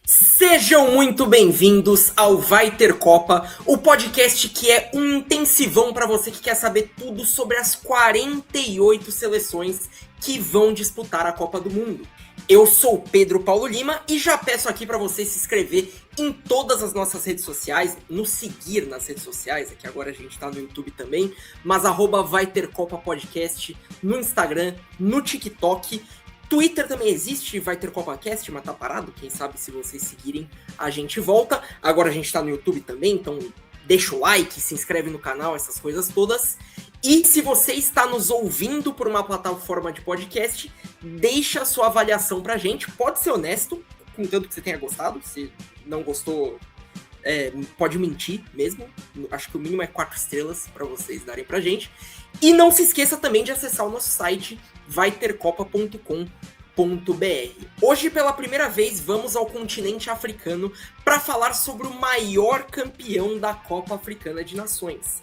Sejam muito bem-vindos ao Vai Ter Copa, o podcast que é um intensivão para você que quer saber tudo sobre as 48 seleções que vão disputar a Copa do Mundo. Eu sou Pedro Paulo Lima e já peço aqui para você se inscrever em todas as nossas redes sociais, nos seguir nas redes sociais, aqui agora a gente tá no YouTube também, mas @Vai Ter Copa Podcast no Instagram, no TikTok. Twitter também existe, Vai Ter CopaCast, mas tá parado, quem sabe se vocês seguirem a gente volta. Agora a gente tá no YouTube também, então deixa o like, se inscreve no canal, essas coisas todas. E se você está nos ouvindo por uma plataforma de podcast, deixa a sua avaliação pra gente, pode ser honesto, contanto que você tenha gostado, se não gostou, pode mentir mesmo, acho que o mínimo é 4 estrelas pra vocês darem pra gente. E não se esqueça também de acessar o nosso site vaitercopa.com.br. Hoje, pela primeira vez, vamos ao continente africano para falar sobre o maior campeão da Copa Africana de Nações.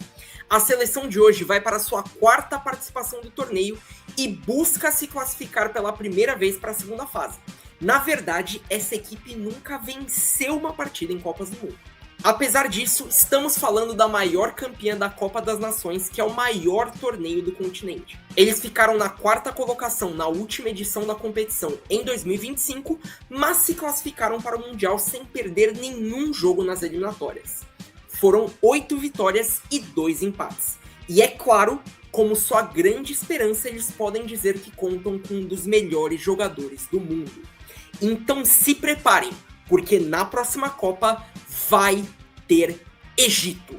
A seleção de hoje vai para a sua 4ª participação do torneio e busca se classificar pela primeira vez para a segunda fase. Na verdade, essa equipe nunca venceu uma partida em Copas do Mundo. Apesar disso, estamos falando da maior campeã da Copa das Nações, que é o maior torneio do continente. Eles ficaram na 4ª colocação na última edição da competição em 2025, mas se classificaram para o Mundial sem perder nenhum jogo nas eliminatórias. Foram 8 vitórias e 2 empates. E é claro, como sua grande esperança, eles podem dizer que contam com um dos melhores jogadores do mundo. Então se preparem, porque na próxima Copa vai ter Egito.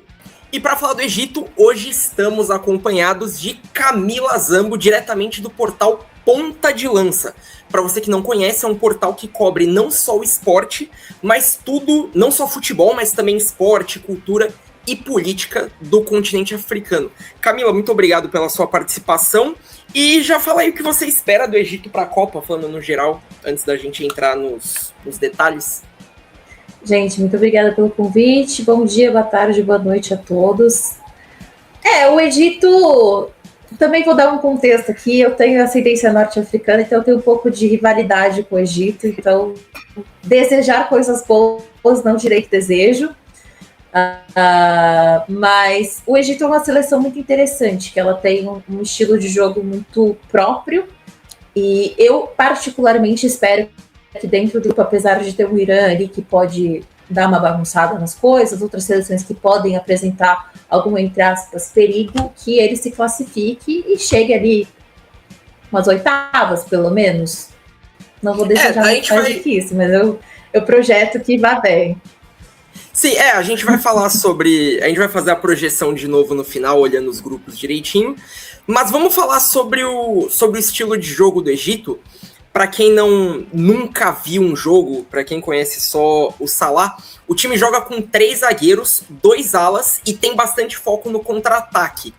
E para falar do Egito, hoje estamos acompanhados de Camila Zambo, diretamente do portal Ponta de Lança. Para você que não conhece, é um portal que cobre não só o esporte, mas tudo, não só futebol, mas também esporte, cultura e política do continente africano. Camila, muito obrigado pela sua participação. E já fala aí o que você espera do Egito para a Copa, falando no geral, antes da gente entrar nos detalhes. Gente, muito obrigada pelo convite. Bom dia, boa tarde, boa noite a todos. O Egito, também vou dar um contexto aqui. Eu tenho ascendência norte-africana, então eu tenho um pouco de rivalidade com o Egito. Então, desejar coisas boas não direito desejo. Mas o Egito é uma seleção muito interessante, que ela tem um estilo de jogo muito próprio. E eu, particularmente, espero que dentro do grupo, apesar de ter o Irã ali que pode dar uma bagunçada nas coisas, outras seleções que podem apresentar algum, entre aspas, perigo, que ele se classifique e chegue ali umas oitavas, pelo menos. Não vou desejar mais do que isso, mas eu projeto que vá bem. Sim, a gente vai falar sobre... A gente vai fazer a projeção de novo no final, olhando os grupos direitinho. Mas vamos falar sobre o estilo de jogo do Egito. Para quem nunca viu um jogo, para quem conhece só o Salah, o time joga com 3 zagueiros, 2 alas e tem bastante foco no contra-ataque.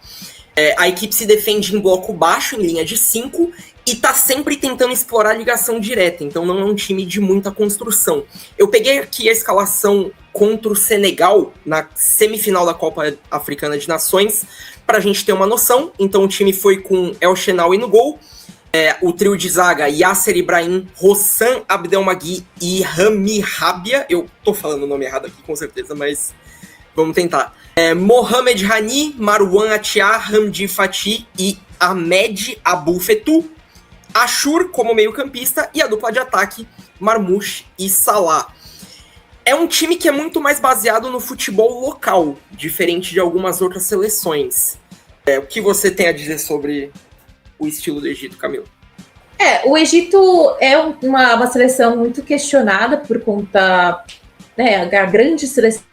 A equipe se defende em bloco baixo, em linha de 5, e tá sempre tentando explorar a ligação direta, então não é um time de muita construção. Eu peguei aqui a escalação contra o Senegal na semifinal da Copa Africana de Nações, para a gente ter uma noção. Então o time foi com El Shenawy no gol, o trio de zaga, Yasser Ibrahim, Hossam Abdelmagui e Rami Rabia. Eu tô falando o nome errado aqui, com certeza, mas vamos tentar. Mohamed Hani, Marwan Atia, Hamdi Fati e Ahmed Abou Fetou. Ashur como meio-campista e a dupla de ataque, Marmoush e Salah. É um time que é muito mais baseado no futebol local, diferente de algumas outras seleções. O que você tem a dizer sobre o estilo do Egito, Camila? O Egito é uma seleção muito questionada por conta, a grande seleção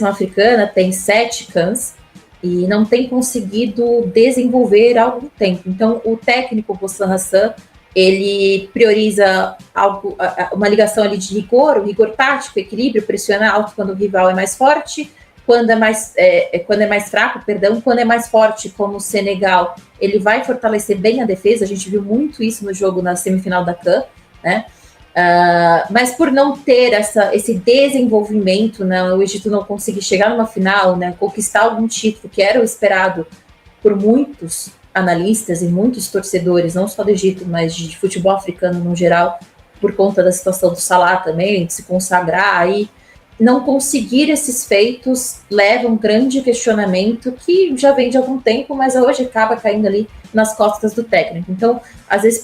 africana tem 7 cães e não tem conseguido desenvolver há algum tempo. Então, o técnico Bossan Hassan, ele prioriza uma ligação ali de rigor, o rigor tático, equilíbrio, pressionar alto quando o rival é mais forte, quando é mais fraco, quando é mais forte, como o Senegal, ele vai fortalecer bem a defesa. A gente viu muito isso no jogo na semifinal da CAN, né? Mas por não ter esse desenvolvimento, né, o Egito não conseguir chegar numa final, né, conquistar algum título que era o esperado por muitos analistas e muitos torcedores, não só do Egito, mas de futebol africano no geral, por conta da situação do Salah também, de se consagrar aí, não conseguir esses feitos leva um grande questionamento que já vem de algum tempo, mas hoje acaba caindo ali nas costas do técnico. Então, às vezes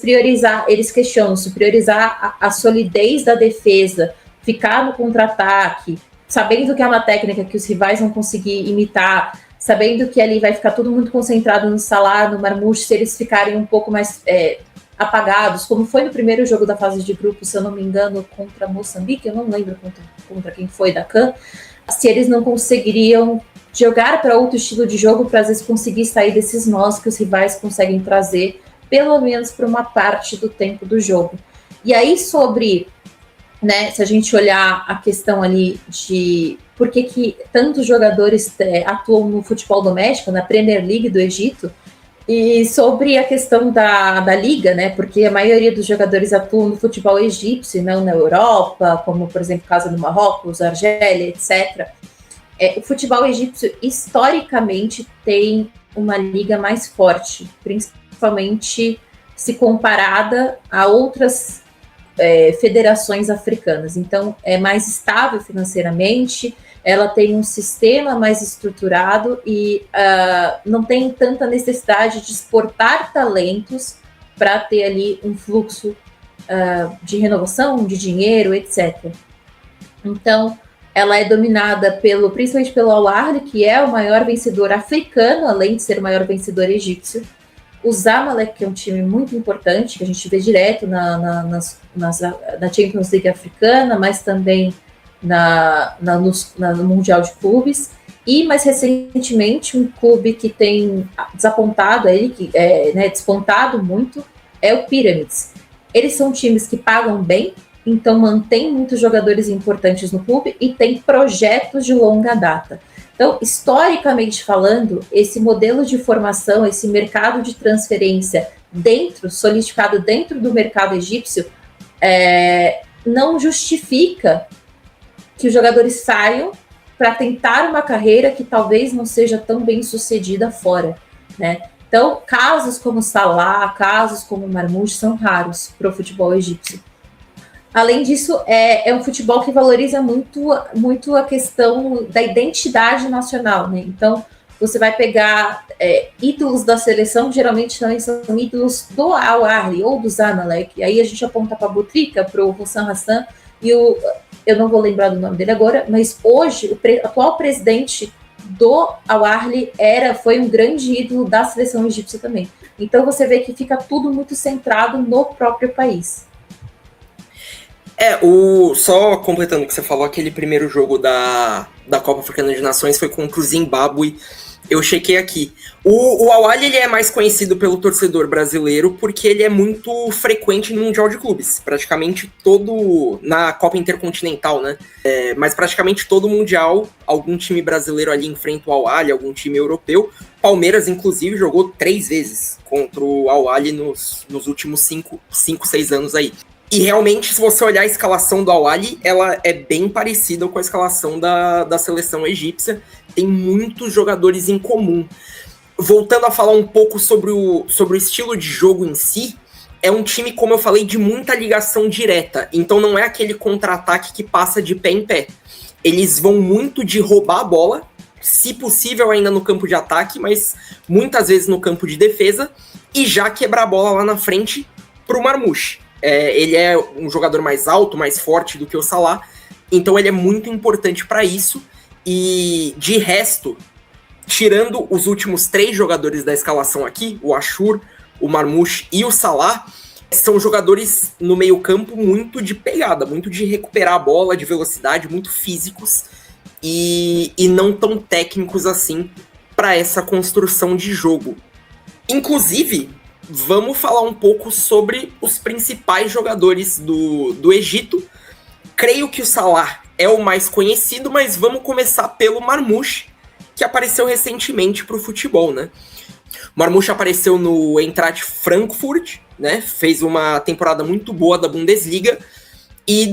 eles questionam se priorizar a solidez da defesa, ficar no contra-ataque, sabendo que é uma técnica que os rivais vão conseguir imitar, sabendo que ali vai ficar todo mundo concentrado no Salah, no Marmoush, se eles ficarem um pouco mais apagados, como foi no primeiro jogo da fase de grupo, se eu não me engano, contra Moçambique, eu não lembro contra quem foi da CAN, se eles não conseguiriam jogar para outro estilo de jogo, para às vezes conseguir sair desses nós que os rivais conseguem trazer, pelo menos por uma parte do tempo do jogo. E aí sobre, né, se a gente olhar a questão ali de por que tantos jogadores atuam no futebol doméstico, na Premier League do Egito, e sobre a questão da liga, né, porque a maioria dos jogadores atuam no futebol egípcio, não na Europa, como, por exemplo, o caso do Marrocos, Argélia, etc. O futebol egípcio, historicamente, tem uma liga mais forte, principalmente se comparada a outras federações africanas. Então, é mais estável financeiramente, ela tem um sistema mais estruturado e não tem tanta necessidade de exportar talentos para ter ali um fluxo de renovação, de dinheiro, etc. Então, ela é dominada principalmente pelo Al Ahly, que é o maior vencedor africano, além de ser o maior vencedor egípcio. O Zamalek, que é um time muito importante, que a gente vê direto na Champions League africana, mas também no Mundial de Clubes, e mais recentemente um clube que tem desapontado despontado muito, é o Pyramids. Eles são times que pagam bem, então mantém muitos jogadores importantes no clube e tem projetos de longa data. Então, historicamente falando, esse modelo de formação, esse mercado de transferência solidificado dentro do mercado egípcio, não justifica que os jogadores saiam para tentar uma carreira que talvez não seja tão bem sucedida fora, né? Então, casos como Salah, casos como Marmoush são raros para o futebol egípcio. Além disso, é um futebol que valoriza muito a questão da identidade nacional, né? Então, você vai pegar ídolos da seleção, geralmente também são ídolos do Al Ahly ou do Zamalek. E aí a gente aponta para a Bouteflika, para o Hossam Hassan e eu não vou lembrar do nome dele agora, mas hoje o atual presidente do Al Ahly foi um grande ídolo da seleção egípcia também. Então você vê que fica tudo muito centrado no próprio país. Só completando o que você falou, aquele primeiro jogo da Copa Africana de Nações foi contra o Zimbábue. Eu chequei aqui. O Al Ahly, ele é mais conhecido pelo torcedor brasileiro porque ele é muito frequente no Mundial de Clubes. Praticamente na Copa Intercontinental, né? Mas praticamente todo Mundial, algum time brasileiro ali enfrenta o Al Ahly, algum time europeu. Palmeiras, inclusive, jogou 3 vezes contra o Al Ahly nos últimos 5, 6 anos aí. E realmente, se você olhar a escalação do Al Ahly, ela é bem parecida com a escalação da seleção egípcia. Tem muitos jogadores em comum. Voltando a falar um pouco sobre o estilo de jogo em si, é um time, como eu falei, de muita ligação direta. Então não é aquele contra-ataque que passa de pé em pé. Eles vão muito de roubar a bola, se possível ainda no campo de ataque, mas muitas vezes no campo de defesa, e já quebrar a bola lá na frente para o Marmoush. Ele é um jogador mais alto, mais forte do que o Salah, então ele é muito importante para isso. E de resto, tirando os últimos 3 jogadores da escalação aqui, o Ashur, o Marmoush e o Salah, são jogadores no meio campo muito de pegada, muito de recuperar a bola, de velocidade, muito físicos e não tão técnicos assim para essa construção de jogo. Inclusive, vamos falar um pouco sobre os principais jogadores do Egito. Creio que o Salah é o mais conhecido, mas vamos começar pelo Marmoush, que apareceu recentemente para o futebol, né? O Marmoush apareceu no Eintracht Frankfurt, né? Fez uma temporada muito boa da Bundesliga e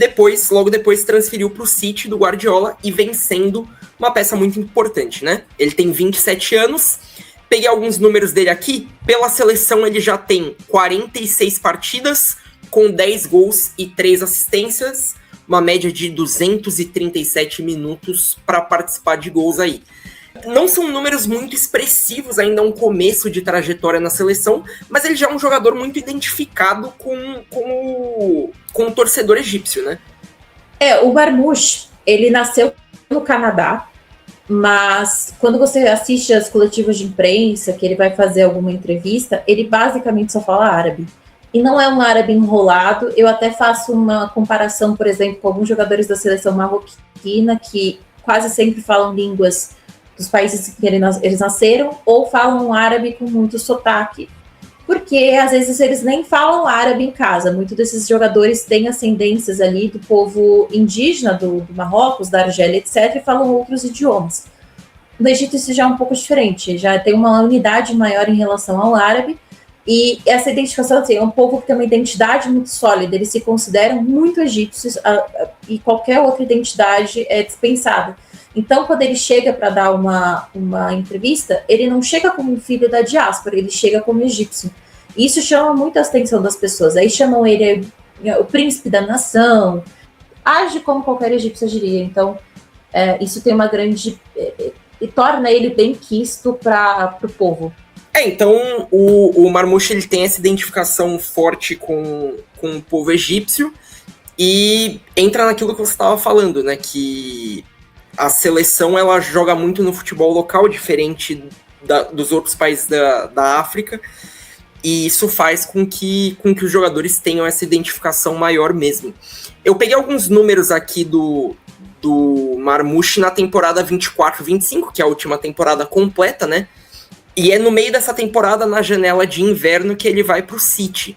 logo depois transferiu para o City do Guardiola e vem sendo uma peça muito importante, né? Ele tem 27 anos, peguei alguns números dele aqui, pela seleção ele já tem 46 partidas, com 10 gols e 3 assistências, uma média de 237 minutos para participar de gols aí. Não são números muito expressivos, ainda é um começo de trajetória na seleção, mas ele já é um jogador muito identificado com o torcedor egípcio, né? O Marmoush, ele nasceu no Canadá, mas quando você assiste as coletivas de imprensa, que ele vai fazer alguma entrevista, ele basicamente só fala árabe. E não é um árabe enrolado. Eu até faço uma comparação, por exemplo, com alguns jogadores da seleção marroquina que quase sempre falam línguas dos países em que eles nasceram, ou falam árabe com muito sotaque, porque às vezes eles nem falam árabe em casa. Muitos desses jogadores têm ascendências ali do povo indígena do Marrocos, da Argélia, etc., e falam outros idiomas. No Egito isso já é um pouco diferente, já tem uma unidade maior em relação ao árabe, e essa identificação, assim, é um povo que tem uma identidade muito sólida, eles se consideram muito egípcios, e qualquer outra identidade é dispensada. Então, quando ele chega para dar uma entrevista, ele não chega como um filho da diáspora, ele chega como egípcio. E isso chama muito a atenção das pessoas. Aí chamam ele o príncipe da nação, age como qualquer egípcio agiria. Então, isso tem uma grande... e torna ele bem quisto para o povo. Então o Marmoush ele tem essa identificação forte com o povo egípcio e entra naquilo que você estava falando, né? Que a seleção ela joga muito no futebol local, diferente dos outros países da África, e isso faz com que os jogadores tenham essa identificação maior mesmo. Eu peguei alguns números aqui do Marmoush na temporada 24-25, que é a última temporada completa, né? E é no meio dessa temporada, na janela de inverno, que ele vai para o City.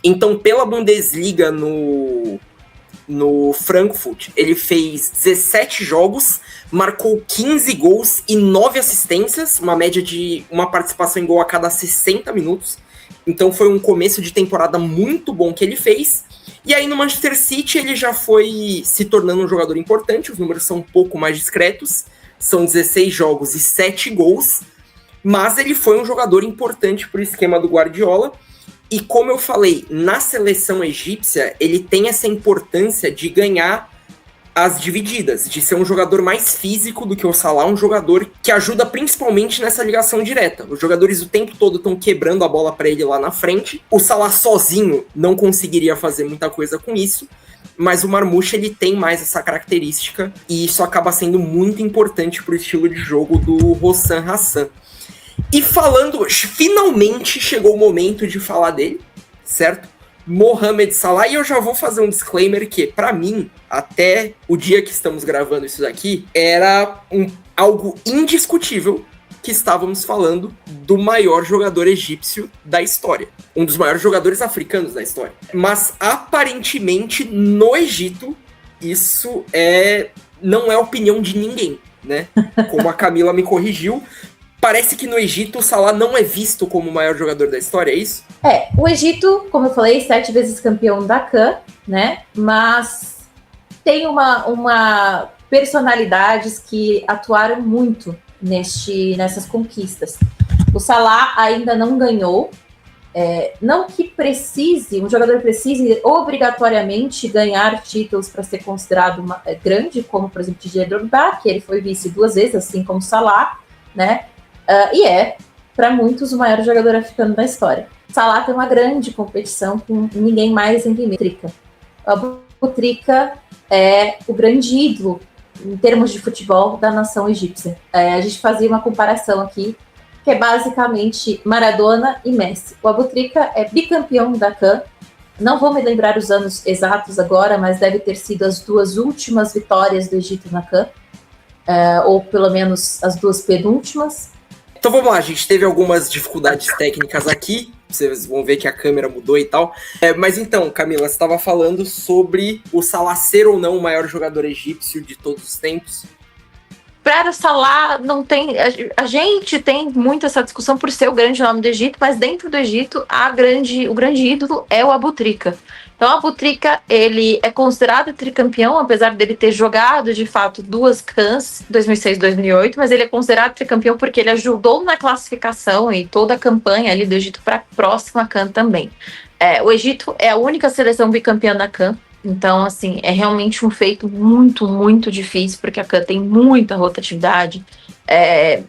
Então, pela Bundesliga no Frankfurt, ele fez 17 jogos, marcou 15 gols e 9 assistências, uma média de uma participação em gol a cada 60 minutos. Então foi um começo de temporada muito bom que ele fez. E aí no Manchester City ele já foi se tornando um jogador importante, os números são um pouco mais discretos, são 16 jogos e 7 gols, mas ele foi um jogador importante para o esquema do Guardiola. E como eu falei, na seleção egípcia, ele tem essa importância de ganhar as divididas, de ser um jogador mais físico do que o Salah, um jogador que ajuda principalmente nessa ligação direta. Os jogadores o tempo todo estão quebrando a bola para ele lá na frente. O Salah sozinho não conseguiria fazer muita coisa com isso, mas o Marmoush ele tem mais essa característica e isso acaba sendo muito importante para o estilo de jogo do Hossam Hassan. E falando, finalmente chegou o momento de falar dele, certo? Mohamed Salah, e eu já vou fazer um disclaimer que, para mim, até o dia que estamos gravando isso daqui, era algo indiscutível que estávamos falando do maior jogador egípcio da história. Um dos maiores jogadores africanos da história. Mas, aparentemente, no Egito, isso não é opinião de ninguém, né? Como a Camila me corrigiu, parece que no Egito o Salah não é visto como o maior jogador da história, é isso? O Egito, como eu falei, 7 vezes campeão da CAN, né? Mas tem uma personalidades que atuaram muito nessas conquistas. O Salah ainda não ganhou. Não que um jogador precise obrigatoriamente ganhar títulos para ser considerado grande, como, por exemplo, Didier Drogba, que ele foi vice 2 vezes, assim como o Salah, né? E para muitos, o maior jogador africano da história. Salah tem uma grande competição com ninguém mais, ninguém menos. O Abu Trika é o grande ídolo, em termos de futebol, da nação egípcia. A gente fazia uma comparação aqui, que é basicamente Maradona e Messi. O Abu Trika é bicampeão da CAN. Não vou me lembrar os anos exatos agora, mas deve ter sido as 2 últimas vitórias do Egito na CAN, ou pelo menos as 2 penúltimas. Então vamos lá, a gente teve algumas dificuldades técnicas aqui, vocês vão ver que a câmera mudou e tal. Mas então, Camila, você estava falando sobre o Salah ser ou não o maior jogador egípcio de todos os tempos? para o Salah não tem. A gente tem muito essa discussão por ser o grande nome do Egito, mas dentro do Egito o grande ídolo é o Abu Trika. Então, o Abu Trika, ele é considerado tricampeão, apesar dele ter jogado, de fato, 2 CANs, 2006 e 2008, mas ele é considerado tricampeão porque ele ajudou na classificação e toda a campanha ali do Egito para a próxima CAN também. O Egito é a única seleção bicampeã da CAN, então, assim, é realmente um feito muito, muito difícil, porque a CAN tem muita rotatividade.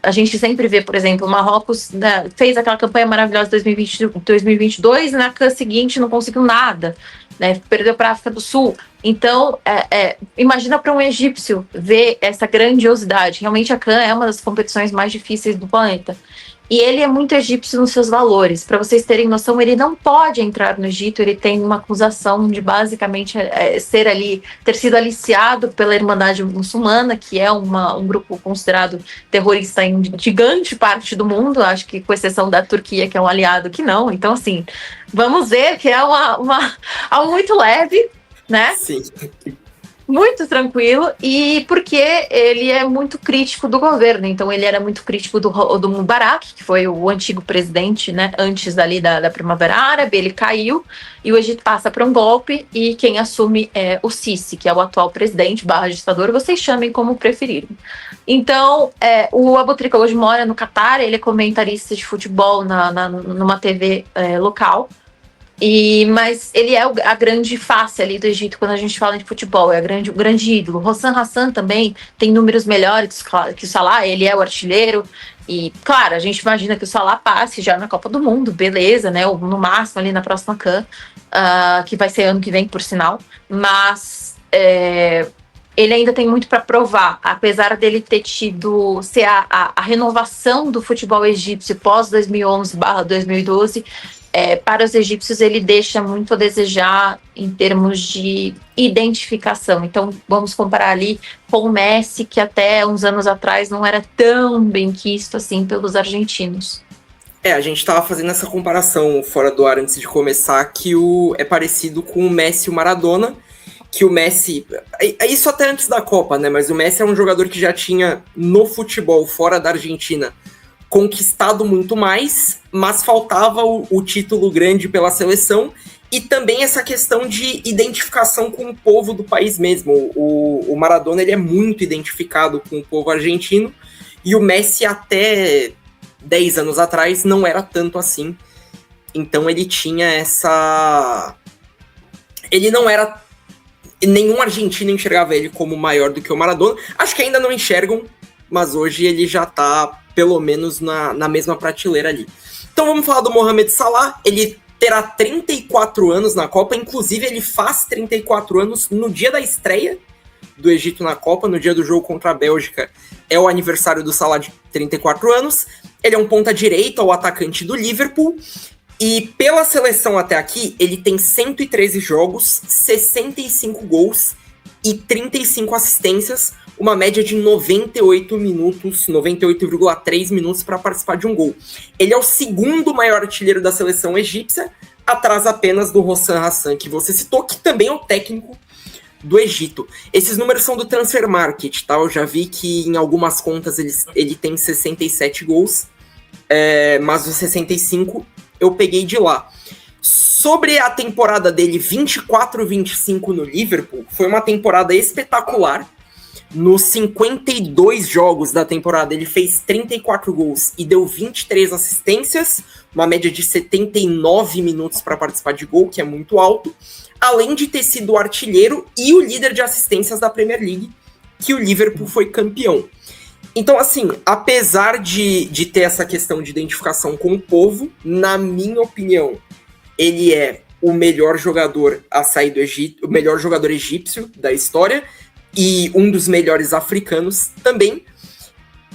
A gente sempre vê, por exemplo, o Marrocos, né, fez aquela campanha maravilhosa de 2022 e na CAN seguinte não conseguiu nada, né, perdeu para a África do Sul. Então, imagina para um egípcio ver essa grandiosidade. Realmente a CAN é uma das competições mais difíceis do planeta. E ele é muito egípcio nos seus valores. Para vocês terem noção, ele não pode entrar no Egito. Ele tem uma acusação de basicamente ter sido aliciado pela Irmandade Muçulmana, que é um grupo considerado terrorista em gigante parte do mundo. Acho que com exceção da Turquia, que é um aliado, que não. Então, assim, vamos ver que é algo muito leve, né? Sim. Muito tranquilo, e porque ele é muito crítico do governo. Então ele era muito crítico do Mubarak, que foi o antigo presidente, né, antes ali da Primavera Árabe. Ele caiu e o Egito passa para um golpe, e quem assume é o Sisi, que é o atual presidente / ditador, vocês chamem como preferirem. Então o Abu Trika hoje mora no Catar, ele é comentarista de futebol numa TV local. Mas ele é a grande face ali do Egito quando a gente fala de futebol, é o grande ídolo. Hossam Hassan também tem números melhores que o Salah, ele é o artilheiro. E, claro, a gente imagina que o Salah passe já na Copa do Mundo, beleza, né? Ou no máximo ali na próxima CAN, que vai ser ano que vem, por sinal. Mas ele ainda tem muito para provar, apesar dele ter ser a renovação do futebol egípcio pós 2011/2012. Para os egípcios ele deixa muito a desejar em termos de identificação. Então vamos comparar ali com o Messi, que até uns anos atrás não era tão bem quisto assim pelos argentinos. A gente estava fazendo essa comparação fora do ar antes de começar, que é parecido com o Messi e o Maradona, que o Messi, isso até antes da Copa, né? Mas o Messi é um jogador que já tinha no futebol fora da Argentina conquistado muito mais, mas faltava o título grande pela seleção, e também essa questão de identificação com o povo do país mesmo. O Maradona, ele é muito identificado com o povo argentino, e o Messi até 10 anos atrás não era tanto assim. Então ele tinha essa... Ele não era... Nenhum argentino enxergava ele como maior do que o Maradona. Acho que ainda não enxergam, mas hoje ele já tá pelo menos na mesma prateleira ali. Então vamos falar do Mohamed Salah. Ele terá 34 anos na Copa, inclusive ele faz 34 anos no dia da estreia do Egito na Copa, no dia do jogo contra a Bélgica, é o aniversário do Salah de 34 anos. Ele é um ponta-direita, o atacante do Liverpool, e pela seleção até aqui, ele tem 113 jogos, 65 gols e 35 assistências, uma média de 98 minutos, 98,3 minutos para participar de um gol. Ele é o segundo maior artilheiro da seleção egípcia, atrás apenas do Hossam Hassan, que você citou, que também é o técnico do Egito. Esses números são do Transfer Market, tá? Eu já vi que em algumas contas ele tem 67 gols, mas os 65 eu peguei de lá. Sobre a temporada dele 24-25 no Liverpool, foi uma temporada espetacular. Nos 52 jogos da temporada, ele fez 34 gols e deu 23 assistências, uma média de 79 minutos para participar de gol, que é muito alto, além de ter sido o artilheiro e o líder de assistências da Premier League, que o Liverpool foi campeão. Então, assim, apesar de ter essa questão de identificação com o povo, na minha opinião, ele é o melhor jogador a sair do Egito, o melhor jogador egípcio da história, e um dos melhores africanos também.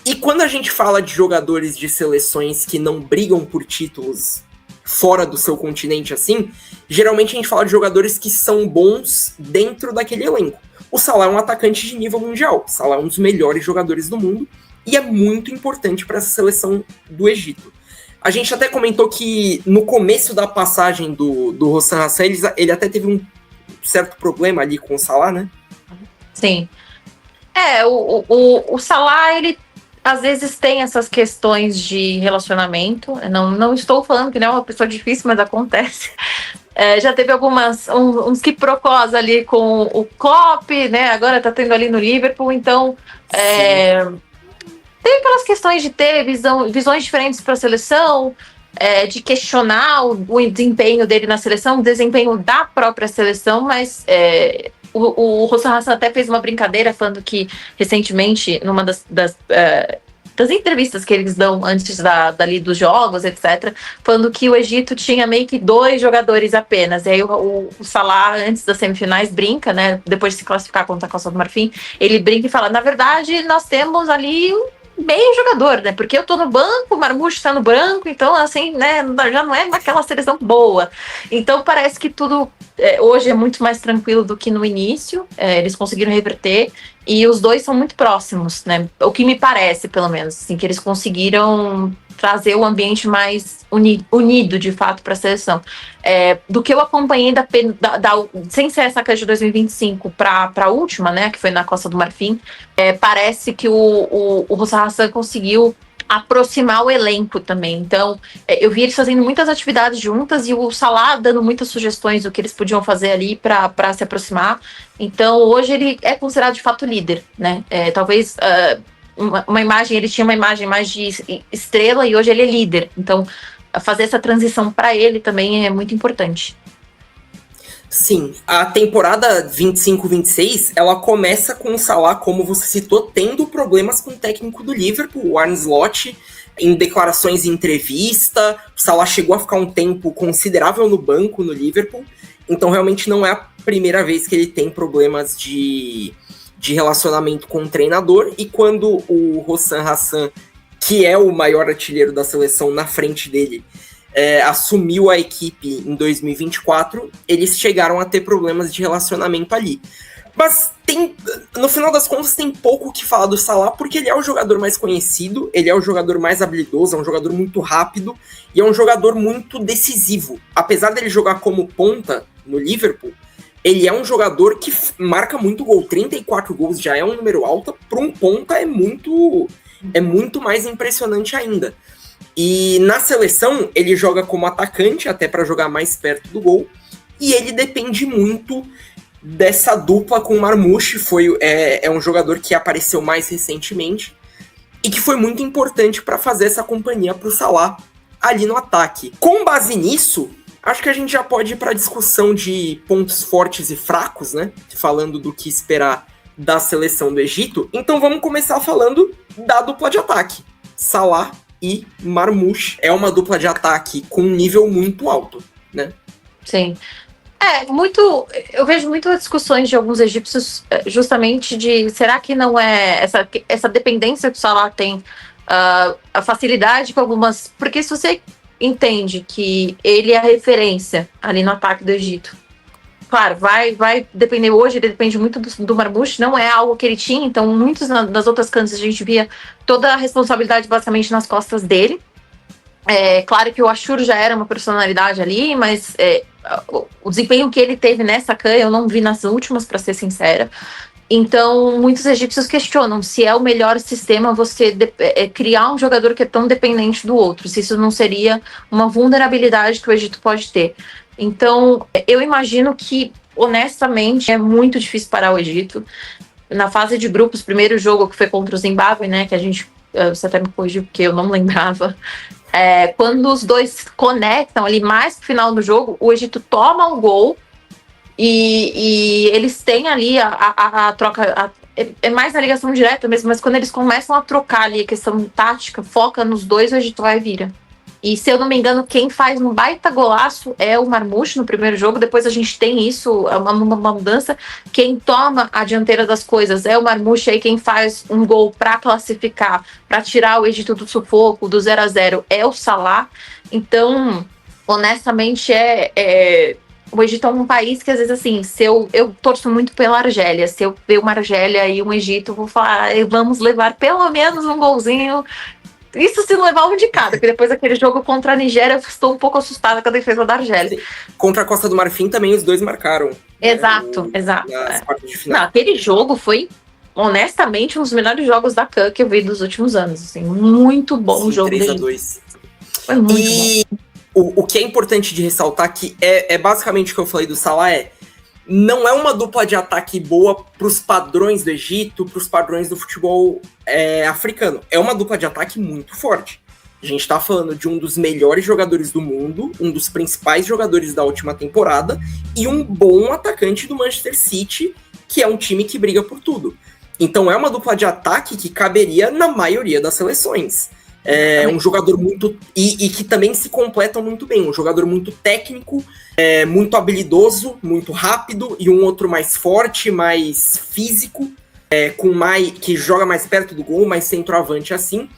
E quando a gente fala de jogadores de seleções que não brigam por títulos fora do seu continente assim, geralmente a gente fala de jogadores que são bons dentro daquele elenco. O Salah é um atacante de nível mundial, o Salah é um dos melhores jogadores do mundo e é muito importante para essa seleção do Egito. A gente até comentou que no começo da passagem do Hossam Hassan, ele até teve um certo problema ali com o Salah, né? Sim. O Salah, ele às vezes tem essas questões de relacionamento. Não estou falando que não é uma pessoa difícil, mas acontece. Já teve uns quiprocós ali com o Klopp, né? Agora tá tendo ali no Liverpool, então tem aquelas questões de ter visões diferentes para a seleção, de questionar o desempenho dele na seleção, o desempenho da própria seleção, mas o Hossam Hassan até fez uma brincadeira falando que recentemente, numa das entrevistas que eles dão antes dali dos jogos, etc., falando que o Egito tinha meio que 2 jogadores apenas. E aí o Salah, antes das semifinais, brinca, né? Depois de se classificar contra a Costa do Marfim, ele brinca e fala: na verdade, nós temos ali meio jogador, né? Porque eu tô no banco, o Marmoush tá no branco, então, assim, né? Já não é aquela seleção boa. Então, parece que tudo hoje é muito mais tranquilo do que no início. Eles conseguiram reverter e os dois são muito próximos, né? O que me parece, pelo menos, assim, que eles conseguiram trazer o ambiente mais unido de fato para a seleção. Do que eu acompanhei sem ser essa de 2025 para a última, né, que foi na Costa do Marfim, parece que o Hossam Hassan conseguiu aproximar o elenco também. Então, eu vi eles fazendo muitas atividades juntas e o Salah dando muitas sugestões do que eles podiam fazer ali para se aproximar. Então, hoje ele é considerado de fato líder, né? Talvez uma imagem, ele tinha uma imagem mais de estrela e hoje ele é líder. Então, fazer essa transição para ele também é muito importante. Sim, a temporada 25-26, ela começa com o Salah, como você citou, tendo problemas com o técnico do Liverpool, o Arne Slot, em declarações e entrevista. O Salah chegou a ficar um tempo considerável no banco no Liverpool, então realmente não é a primeira vez que ele tem problemas de relacionamento com o treinador, e quando o Hossam Hassan, que é o maior artilheiro da seleção, na frente dele, assumiu a equipe em 2024, eles chegaram a ter problemas de relacionamento ali. Mas no final das contas tem pouco o que falar do Salah, porque ele é o jogador mais conhecido, ele é o jogador mais habilidoso, é um jogador muito rápido e é um jogador muito decisivo. Apesar dele jogar como ponta no Liverpool, ele é um jogador que marca muito gol. 34 gols já é um número alto, para um ponta é muito mais impressionante ainda. E na seleção, ele joga como atacante, até para jogar mais perto do gol, e ele depende muito dessa dupla com o Marmoush. É um jogador que apareceu mais recentemente e que foi muito importante para fazer essa companhia para o Salah ali no ataque. Com base nisso, acho que a gente já pode ir para a discussão de pontos fortes e fracos, né? Falando do que esperar da seleção do Egito. Então vamos começar falando da dupla de ataque. Salah e Marmoush é uma dupla de ataque com um nível muito alto, né? Sim. Eu vejo muitas discussões de alguns egípcios justamente de será que não é essa dependência que o Salah tem, a facilidade com algumas... Porque se você entende que ele é a referência ali no ataque do Egito, claro, vai depender. Hoje ele depende muito do Marmoush, não é algo que ele tinha, então muitos das outras cantas a gente via toda a responsabilidade basicamente nas costas dele. Claro que o Ashur já era uma personalidade ali, mas o desempenho que ele teve nessa CAN eu não vi nas últimas, para ser sincera. Então, muitos egípcios questionam se é o melhor sistema você criar um jogador que é tão dependente do outro, se isso não seria uma vulnerabilidade que o Egito pode ter. Então, eu imagino que, honestamente, é muito difícil parar o Egito. Na fase de grupos, primeiro jogo que foi contra o Zimbábue, né, que a gente, você até me corrigiu porque eu não lembrava, quando os dois conectam ali mais pro final do jogo, o Egito toma um gol e eles têm ali a troca, é mais na ligação direta mesmo, mas quando eles começam a trocar ali a questão tática, foca nos dois, o Egito vai e vira. E se eu não me engano, quem faz um baita golaço é o Marmoush no primeiro jogo. Depois a gente tem isso, uma mudança. Quem toma a dianteira das coisas é o Marmoush. Aí quem faz um gol para classificar, para tirar o Egito do sufoco, do 0-0, é o Salah. Então, honestamente, o Egito é um país que às vezes assim, se eu torço muito pela Argélia. Se eu ver uma Argélia e um Egito, eu vou falar, vamos levar pelo menos um golzinho. Isso se não levar um de cada, porque depois daquele jogo contra a Nigéria eu estou um pouco assustada com a defesa da Argélia. Sim. Contra a Costa do Marfim também os dois marcaram. Exato. Nas quartas de final. Não, aquele jogo foi honestamente, um dos melhores jogos da CAN que eu vi dos últimos anos. Assim, muito bom o jogo 3-2. Foi muito bom. O que é importante de ressaltar que é basicamente o que eu falei do Salah não é uma dupla de ataque boa para os padrões do Egito, para os padrões do futebol africano. É uma dupla de ataque muito forte. A gente está falando de um dos melhores jogadores do mundo, um dos principais jogadores da última temporada e um bom atacante do Manchester City, que é um time que briga por tudo. Então é uma dupla de ataque que caberia na maioria das seleções. É um jogador muito... E que também se completam muito bem. Um jogador muito técnico, muito habilidoso, muito rápido, e um outro mais forte, mais físico, que joga mais perto do gol, mais centroavante assim.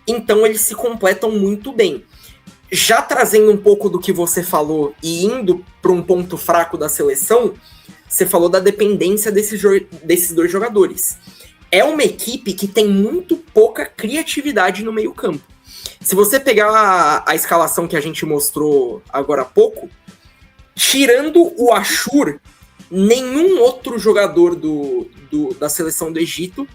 Então eles se completam muito bem. Já trazendo um pouco do que você falou e indo para um ponto fraco da seleção, você falou da dependência desses dois jogadores. É uma equipe que tem muito pouca criatividade no meio-campo. Se você pegar a escalação que a gente mostrou agora há pouco, tirando o Ashur, nenhum outro jogador da seleção do Egito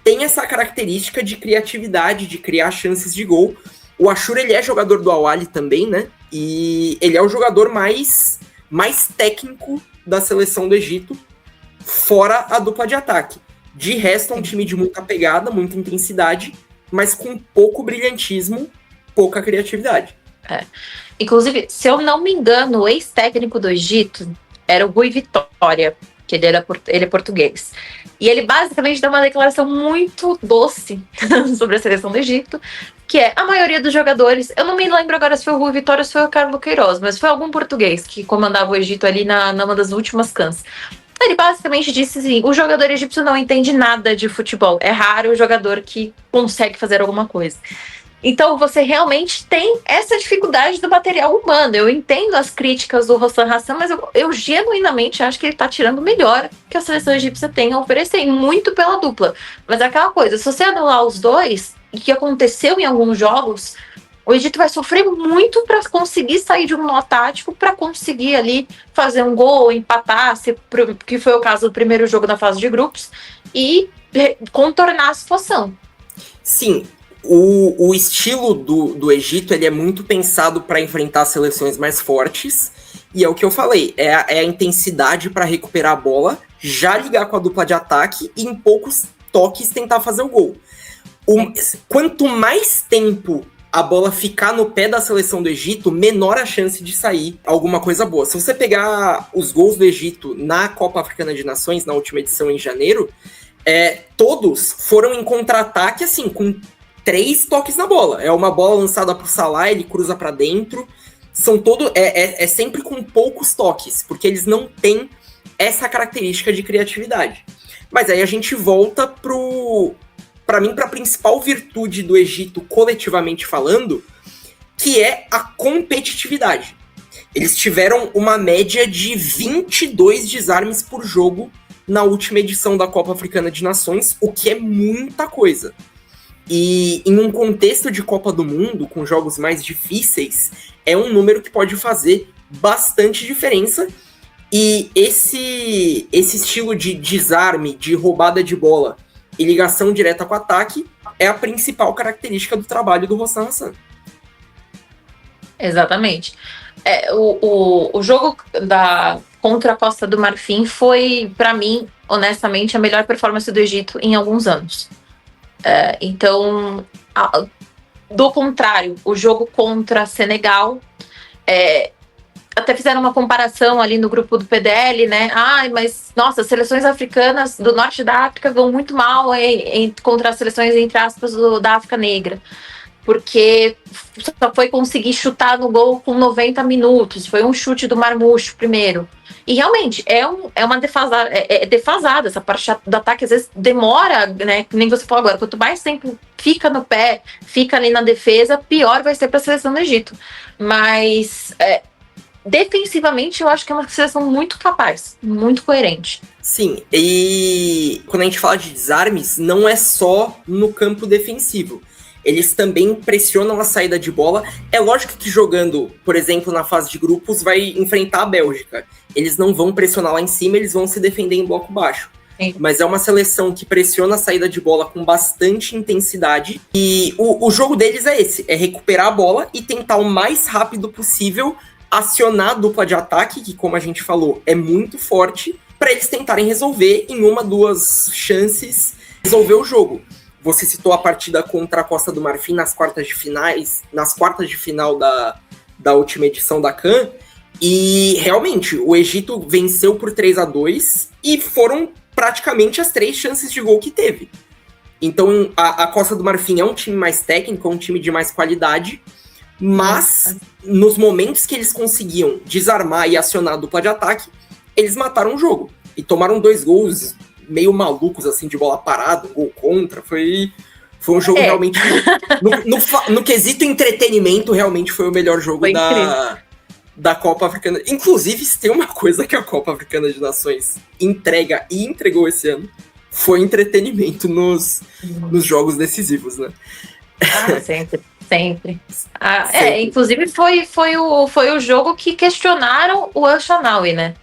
tem essa característica de criatividade, de criar chances de gol. O Ashur, ele é jogador do Al-Ahly também, né? E ele é o jogador mais técnico da seleção do Egito, fora a dupla de ataque. De resto, é um time de muita pegada, muita intensidade, mas com pouco brilhantismo, pouca criatividade. Inclusive, se eu não me engano, o ex-técnico do Egito era o Rui Vitória, que ele é português. E ele basicamente deu uma declaração muito doce sobre a seleção do Egito, que é a maioria dos jogadores... Eu não me lembro agora se foi o Rui Vitória ou se foi o Carlos Queiroz, mas foi algum português que comandava o Egito ali numa das últimas CANs. Ele basicamente disse assim, o jogador egípcio não entende nada de futebol. É raro o jogador que consegue fazer alguma coisa. Então você realmente tem essa dificuldade do material humano. Eu entendo as críticas do Hossam Hassan, mas eu genuinamente acho que ele tá tirando o melhor que a seleção egípcia tem a oferecer, e muito pela dupla. Mas é aquela coisa, se você anular os dois, e que aconteceu em alguns jogos, o Egito vai sofrer muito para conseguir sair de um nó tático, para conseguir ali fazer um gol, empatar, que foi o caso do primeiro jogo da fase de grupos, e contornar a situação. Sim, o estilo do Egito, ele é muito pensado para enfrentar seleções mais fortes, e é o que eu falei, é a intensidade para recuperar a bola, já ligar com a dupla de ataque e em poucos toques tentar fazer o gol. Quanto mais tempo a bola ficar no pé da seleção do Egito, menor a chance de sair alguma coisa boa. Se você pegar os gols do Egito na Copa Africana de Nações, na última edição em janeiro, todos foram em contra-ataque, assim, com 3 toques na bola. É uma bola lançada pro Salah, ele cruza para dentro. É sempre com poucos toques, porque eles não têm essa característica de criatividade. Mas aí a gente volta para mim, para a principal virtude do Egito, coletivamente falando, que é a competitividade. Eles tiveram uma média de 22 desarmes por jogo na última edição da Copa Africana de Nações, o que é muita coisa. E em um contexto de Copa do Mundo, com jogos mais difíceis, é um número que pode fazer bastante diferença. E esse estilo de desarme, de roubada de bola e ligação direta com o ataque é a principal característica do trabalho do Hossam Hassan. Exatamente. O jogo contra a Costa do Marfim foi, para mim, honestamente, a melhor performance do Egito em alguns anos. Então, do contrário, o jogo contra Senegal... até fizeram uma comparação ali no grupo do PDL, né? Mas, nossa, as seleções africanas do norte da África vão muito mal contra as seleções, entre aspas, da África Negra. Porque só foi conseguir chutar no gol com 90 minutos. Foi um chute do Marmoucho primeiro. E realmente, é uma defasada. É defasada essa parte do ataque. Às vezes demora, né? Nem você falou agora. Quanto mais tempo fica no pé, fica ali na defesa, pior vai ser para a seleção do Egito. Mas... defensivamente, eu acho que é uma seleção muito capaz, muito coerente. Sim, e quando a gente fala de desarmes, não é só no campo defensivo. Eles também pressionam a saída de bola. É lógico que jogando, por exemplo, na fase de grupos, vai enfrentar a Bélgica. Eles não vão pressionar lá em cima, eles vão se defender em bloco baixo. mas é uma seleção que pressiona a saída de bola com bastante intensidade. E o jogo deles é esse, é recuperar a bola e tentar o mais rápido possível acionar a dupla de ataque, que como a gente falou, é muito forte, para eles tentarem resolver em 1-2 chances, resolver o jogo. Você citou a partida contra a Costa do Marfim nas quartas de final da última edição da CAN, e realmente o Egito venceu por 3-2 e foram praticamente as 3 chances de gol que teve. Então a Costa do Marfim é um time mais técnico, é um time de mais qualidade, mas nos momentos que eles conseguiam desarmar e acionar a dupla de ataque, eles mataram o jogo. E tomaram 2 gols meio malucos, assim, de bola parada, gol contra. Foi um jogo realmente... No quesito entretenimento, realmente foi o melhor jogo da Copa Africana. Inclusive, se tem uma coisa que a Copa Africana de Nações entrega e entregou esse ano, foi entretenimento nos jogos decisivos, né? Sempre. Sempre. Inclusive foi o jogo que questionaram o El Shaarawy, né?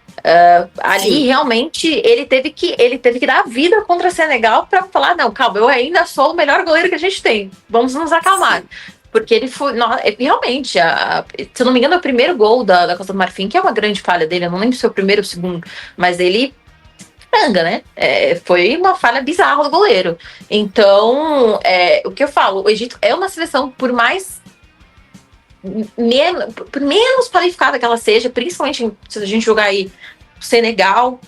Ali realmente ele teve que dar a vida contra Senegal para falar, não, calma, eu ainda sou o melhor goleiro que a gente tem, vamos nos acalmar. Sim. Porque ele foi, realmente, se eu não me engano, é o primeiro gol da Costa do Marfim, que é uma grande falha dele, eu não lembro se foi o primeiro ou o segundo, mas ele franga, né? Foi uma falha bizarra do goleiro. Então, o que eu falo, o Egito é uma seleção, por menos qualificada que ela seja, principalmente se a gente jogar aí Senegal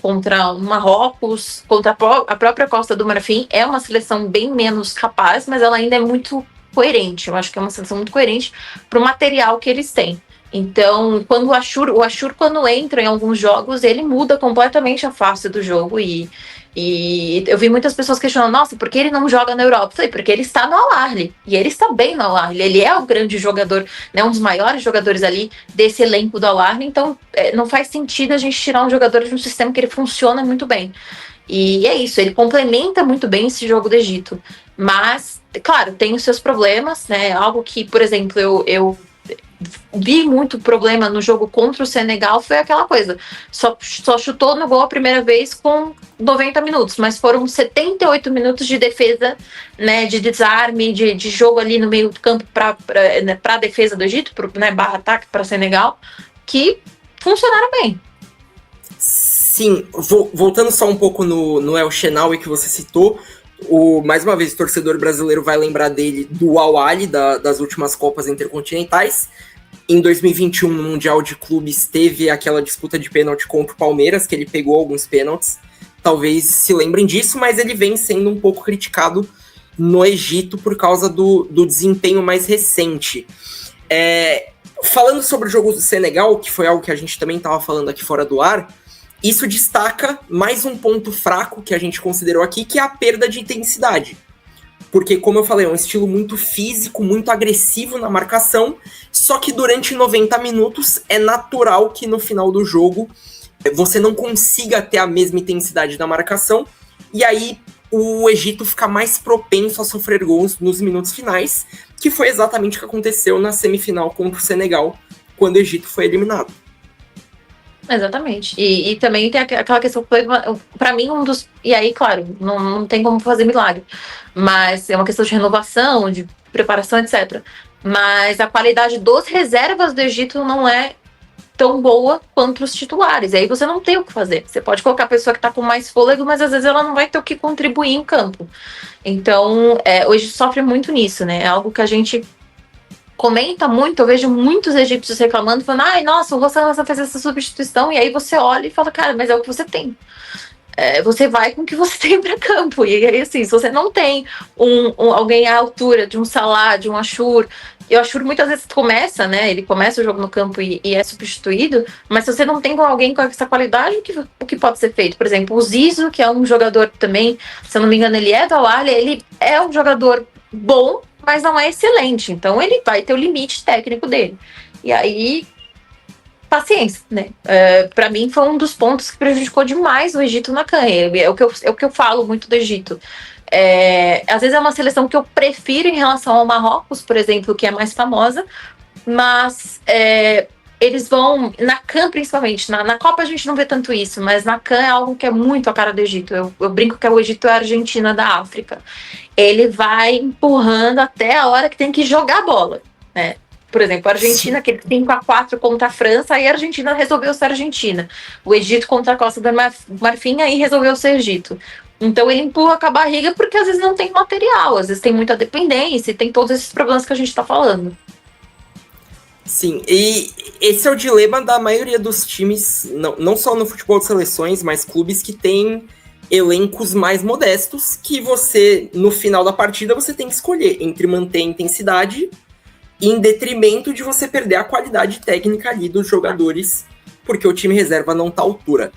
contra o Marrocos, contra a própria Costa do Marfim, é uma seleção bem menos capaz, mas ela ainda é muito coerente. Eu acho que é uma seleção muito coerente para o material que eles têm. Então, quando o Ashur, quando entra em alguns jogos, ele muda completamente a face do jogo e eu vi muitas pessoas questionando, nossa, por que ele não joga na Europa? Eu falei, porque ele está no Al Ahly, e ele está bem no Al Ahly, ele é o grande jogador, né, um dos maiores jogadores ali desse elenco do Al Ahly, então não faz sentido a gente tirar um jogador de um sistema que ele funciona muito bem. E é isso, ele complementa muito bem esse jogo do Egito, mas, claro, tem os seus problemas, né, algo que, por exemplo, eu vi muito problema no jogo contra o Senegal foi aquela coisa, só chutou no gol a primeira vez com 90 minutos, mas foram 78 minutos de defesa, né, de desarme, de jogo ali no meio do campo para a defesa do Egito, né, barra ataque para Senegal, que funcionaram bem. Sim, voltando só um pouco no El Shaarawy que você citou, mais uma vez o torcedor brasileiro vai lembrar dele do Al Ahly, das últimas Copas Intercontinentais. Em 2021, no Mundial de Clubes, teve aquela disputa de pênalti contra o Palmeiras, que ele pegou alguns pênaltis. Talvez se lembrem disso, mas ele vem sendo um pouco criticado no Egito por causa do desempenho mais recente. Falando sobre o jogo do Senegal, que foi algo que a gente também estava falando aqui fora do ar, isso destaca mais um ponto fraco que a gente considerou aqui, que é a perda de intensidade. Porque, como eu falei, é um estilo muito físico, muito agressivo na marcação, só que durante 90 minutos é natural que no final do jogo você não consiga ter a mesma intensidade da marcação, e aí o Egito fica mais propenso a sofrer gols nos minutos finais, que foi exatamente o que aconteceu na semifinal contra o Senegal, quando o Egito foi eliminado. Exatamente. E também tem aquela questão, para mim, e aí, claro, não tem como fazer milagre, mas é uma questão de renovação, de preparação, etc. Mas a qualidade dos reservas do Egito não é tão boa quanto os titulares. E aí você não tem o que fazer. Você pode colocar a pessoa que está com mais fôlego, mas às vezes ela não vai ter o que contribuir em campo. Então, hoje sofre muito nisso, né? É algo que a gente comenta muito, eu vejo muitos egípcios reclamando, falando, ai, nossa, o Hossam Hassan fez essa substituição, e aí você olha e fala, cara, mas é o que você tem. Você vai com o que você tem para campo, e aí assim, se você não tem alguém à altura de um Salah, de um Ashur, e o Ashur muitas vezes começa, né, ele começa o jogo no campo e é substituído, mas se você não tem alguém com essa qualidade, o que pode ser feito? Por exemplo, o Zizou, que é um jogador também, se eu não me engano, ele é do Al Ahly, ele é um jogador bom, mas não é excelente, então ele vai ter o limite técnico dele. E aí, paciência, né? Para mim foi um dos pontos que prejudicou demais o Egito na CAN. É o que eu falo muito do Egito. Às vezes é uma seleção que eu prefiro em relação ao Marrocos, por exemplo, que é mais famosa, mas eles vão, na CAN principalmente, na Copa a gente não vê tanto isso, mas na CAN é algo que é muito a cara do Egito. Eu brinco que o Egito é a Argentina da África. Ele vai empurrando até a hora que tem que jogar a bola, né? Por exemplo, a Argentina, aquele 5-4 contra a França, aí a Argentina resolveu ser a Argentina. O Egito contra a Costa do Marfim, aí resolveu ser Egito. Então ele empurra com a barriga porque às vezes não tem material, às vezes tem muita dependência, e tem todos esses problemas que a gente está falando. Sim, e esse é o dilema da maioria dos times, não só no futebol de seleções, mas clubes que têm elencos mais modestos, que você, no final da partida, você tem que escolher entre manter a intensidade em detrimento de você perder a qualidade técnica ali dos jogadores, porque o time reserva não tá à altura.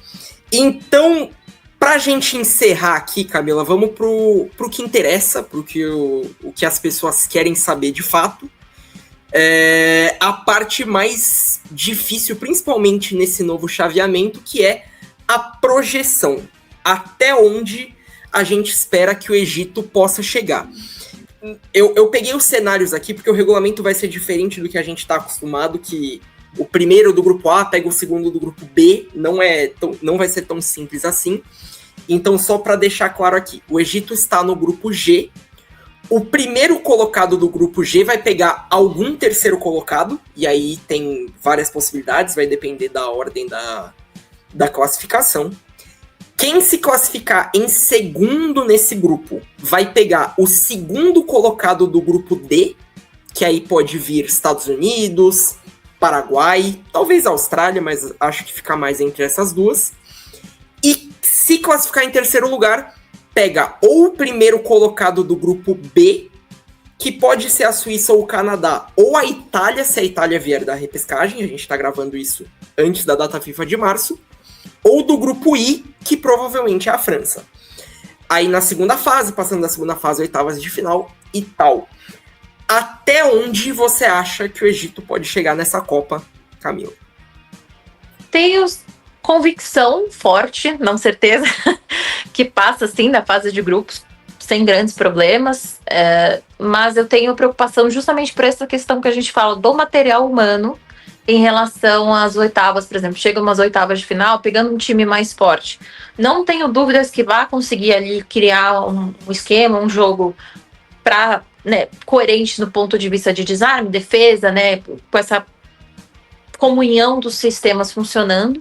Então, pra gente encerrar aqui, Camila, vamos pro que interessa, pro que o que as pessoas querem saber de fato. A parte mais difícil, principalmente nesse novo chaveamento, que é a projeção. Até onde a gente espera que o Egito possa chegar. Eu peguei os cenários aqui, porque o regulamento vai ser diferente do que a gente está acostumado, que o primeiro do grupo A pega o segundo do grupo B, não vai ser tão simples assim. Então, só para deixar claro aqui, o Egito está no grupo G. O primeiro colocado do grupo G vai pegar algum terceiro colocado, e aí tem várias possibilidades, vai depender da ordem da classificação. Quem se classificar em segundo nesse grupo vai pegar o segundo colocado do grupo D, que aí pode vir Estados Unidos, Paraguai, talvez Austrália, mas acho que fica mais entre essas duas. E se classificar em terceiro lugar, pega ou o primeiro colocado do grupo B, que pode ser a Suíça ou o Canadá, ou a Itália, se a Itália vier da repescagem, a gente está gravando isso antes da data FIFA de março, ou do grupo I, que provavelmente é a França. Aí na segunda fase, passando da segunda fase, oitavas de final e tal. Até onde você acha que o Egito pode chegar nessa Copa, Camila? Tenho convicção forte, não certeza, que passa sim da fase de grupos sem grandes problemas, mas eu tenho preocupação justamente por essa questão que a gente fala do material humano em relação às oitavas, por exemplo. Chega umas oitavas de final, pegando um time mais forte. Não tenho dúvidas que vai conseguir ali criar um esquema, um jogo para, né, coerente no ponto de vista de desarme, defesa, né, com essa comunhão dos sistemas funcionando,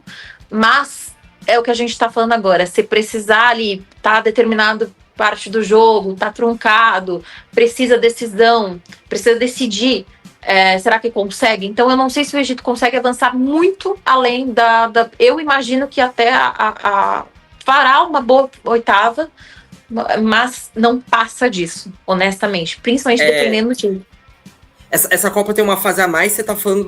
mas é o que a gente está falando agora. Se precisar ali, tá determinado parte do jogo, tá truncado, precisa decisão, precisa decidir, será que consegue? Então eu não sei se o Egito consegue avançar muito além eu imagino que até fará uma boa oitava, mas não passa disso, honestamente, principalmente dependendo do time. Essa Copa tem uma fase a mais, você tá falando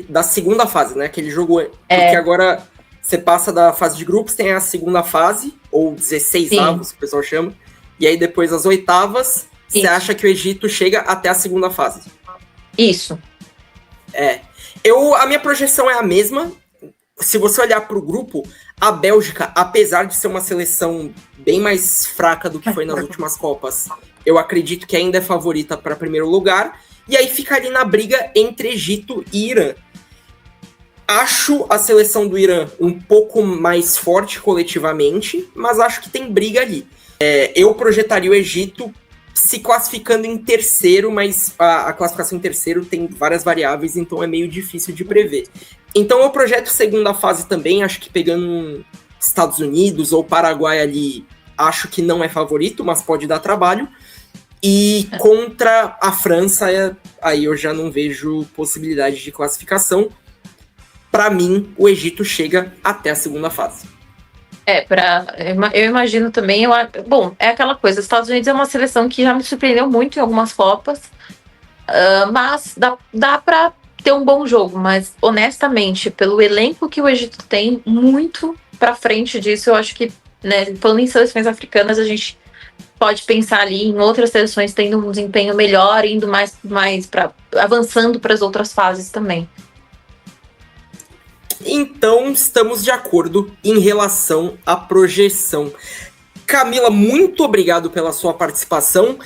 da segunda fase, né? Aquele jogo, porque agora você passa da fase de grupos, tem a segunda fase, ou 16 avos, que o pessoal chama, e aí depois as oitavas, você acha que o Egito chega até a segunda fase? Isso. A minha projeção é a mesma. Se você olhar para o grupo, a Bélgica, apesar de ser uma seleção bem mais fraca do que foi nas últimas Copas, eu acredito que ainda é favorita para primeiro lugar. E aí fica ali na briga entre Egito e Irã. Acho a seleção do Irã um pouco mais forte coletivamente, mas acho que tem briga ali. Eu projetaria o Egito se classificando em terceiro, mas a classificação em terceiro tem várias variáveis, então é meio difícil de prever. Então eu projeto segunda fase também, acho que pegando Estados Unidos ou Paraguai ali, acho que não é favorito, mas pode dar trabalho. E contra a França, aí eu já não vejo possibilidade de classificação. Para mim, o Egito chega até a segunda fase. Eu imagino também. Bom, é aquela coisa. Os Estados Unidos é uma seleção que já me surpreendeu muito em algumas Copas, mas dá para ter um bom jogo. Mas, honestamente, pelo elenco que o Egito tem, muito para frente disso, eu acho que, né, falando em seleções africanas, a gente pode pensar ali em outras seleções tendo um desempenho melhor, indo mais avançando para as outras fases também. Então, estamos de acordo em relação à projeção. Camila, muito obrigado pela sua participação.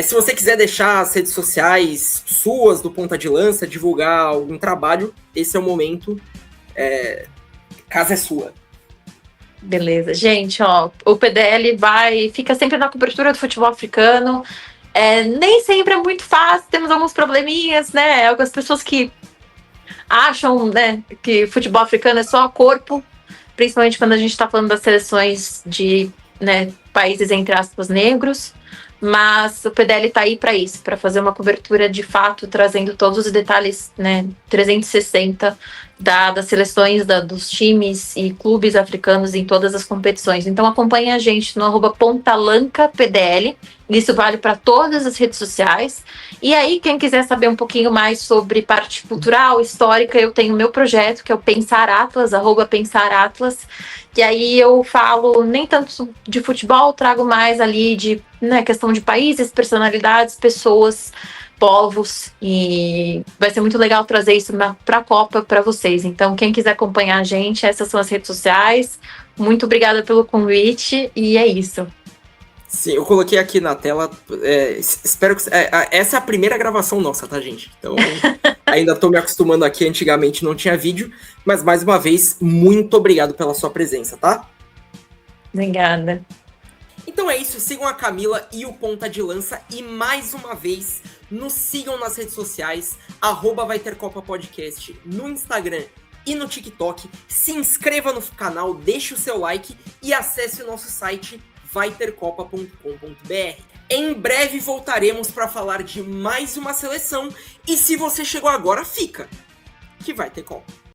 Se você quiser deixar as redes sociais suas, do Ponta de Lança, divulgar algum trabalho, esse é o momento. Casa é sua. Beleza. Gente, o PDL fica sempre na cobertura do futebol africano. Nem sempre é muito fácil, temos alguns probleminhas, né? Algumas pessoas que acham, né, que futebol africano é só corpo, principalmente quando a gente está falando das seleções de, né, países, entre aspas, negros, mas o PDL está aí para isso, para fazer uma cobertura de fato, trazendo todos os detalhes, né, 360 das seleções, dos times e clubes africanos em todas as competições. Então acompanhe a gente no @PontaLancaPDL, isso vale para todas as redes sociais. E aí, quem quiser saber um pouquinho mais sobre parte cultural, histórica, eu tenho meu projeto, que é o Pensar Atlas, @PensarAtlas, e aí eu falo nem tanto de futebol, trago mais ali de, né, questão de países, personalidades, pessoas, povos, e vai ser muito legal trazer isso para a Copa para vocês. Então, quem quiser acompanhar a gente, essas são as redes sociais. Muito obrigada pelo convite, e é isso. Sim, eu coloquei aqui na tela. Espero que. Essa é a primeira gravação nossa, tá, gente? Então, ainda tô me acostumando aqui. Antigamente não tinha vídeo. Mas, mais uma vez, muito obrigado pela sua presença, tá? Obrigada. Então é isso. Sigam a Camila e o Ponta de Lança. E, mais uma vez, nos sigam nas redes sociais. @VaiTerCopaPodcast no Instagram e no TikTok. Se inscreva no canal, deixe o seu like e acesse o nosso site vaitercopa.com.br. Em breve voltaremos para falar de mais uma seleção, e se você chegou agora, fica, que vai ter Copa.